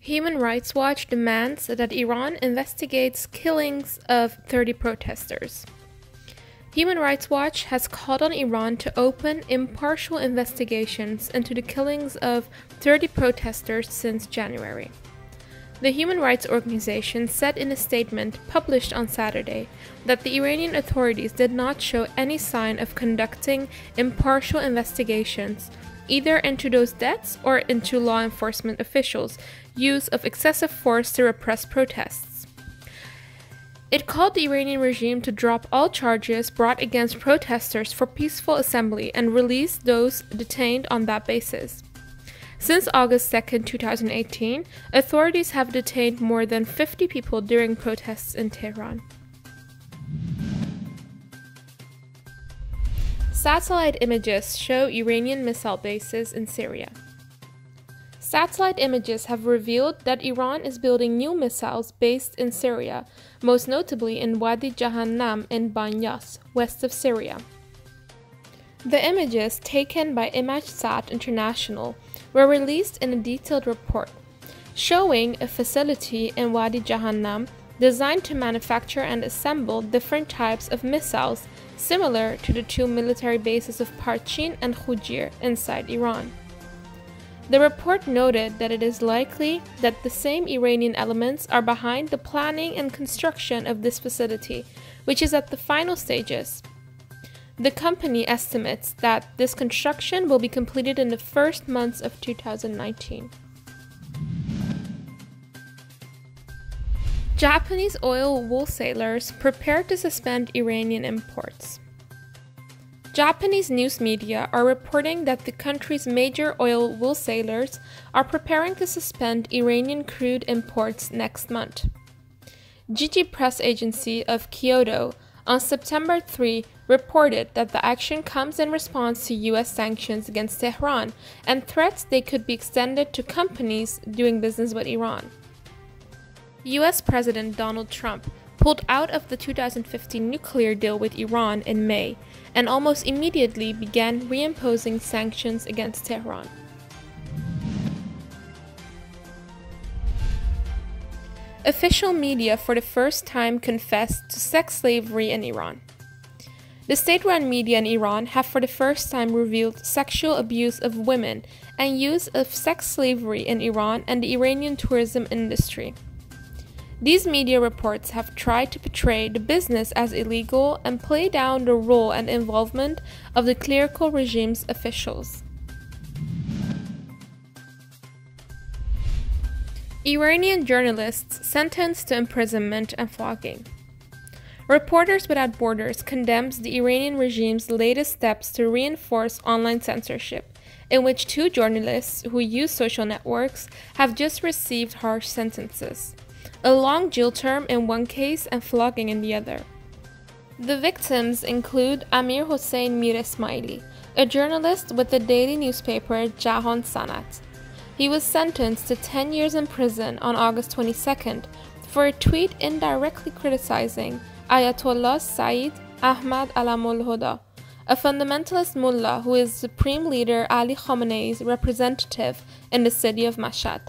Human Rights Watch demands that Iran investigates killings of 30 protesters. Human Rights Watch has called on Iran to open impartial investigations into the killings of 30 protesters since January. The human rights organization said in a statement published on Saturday that the Iranian authorities did not show any sign of conducting impartial investigations, either into those deaths or into law enforcement officials' use of excessive force to repress protests. It called the Iranian regime to drop all charges brought against protesters for peaceful assembly and release those detained on that basis. Since August 2, 2018, authorities have detained more than 50 people during protests in Tehran. Satellite images show Iranian missile bases in Syria. Satellite images have revealed that Iran is building new missiles based in Syria, most notably in Wadi Jahannam in Banyas, west of Syria. The images, taken by ImageSat International, were released in a detailed report, showing a facility in Wadi Jahannam designed to manufacture and assemble different types of missiles similar to the two military bases of Parchin and Khujir inside Iran. The report noted that it is likely that the same Iranian elements are behind the planning and construction of this facility, which is at the final stages. The company estimates that this construction will be completed in the first months of 2019. Japanese oil wholesalers prepare to suspend Iranian imports. Japanese news media are reporting that the country's major oil wholesalers are preparing to suspend Iranian crude imports next month. Jiji Press Agency of Kyoto on September 3 reported that the action comes in response to U.S. sanctions against Tehran and threats they could be extended to companies doing business with Iran. U.S. President Donald Trump pulled out of the 2015 nuclear deal with Iran in May and almost immediately began reimposing sanctions against Tehran. Official media for the first time confessed to sex slavery in Iran. The state-run media in Iran have for the first time revealed sexual abuse of women and use of sex slavery in Iran and the Iranian tourism industry. These media reports have tried to portray the business as illegal and play down the role and involvement of the clerical regime's officials. Iranian journalists sentenced to imprisonment and flogging. Reporters Without Borders condemns the Iranian regime's latest steps to reinforce online censorship, in which two journalists who use social networks have just received harsh sentences. A long jail term in one case and flogging in the other. The victims include Amir Hossein Mir Ismaili, a journalist with the daily newspaper Jahan Sanat. He was sentenced to 10 years in prison on August 22nd for a tweet indirectly criticizing Ayatollah Sayyid Ahmad Alamul-Huda, a fundamentalist mullah who is Supreme Leader Ali Khamenei's representative in the city of Mashhad.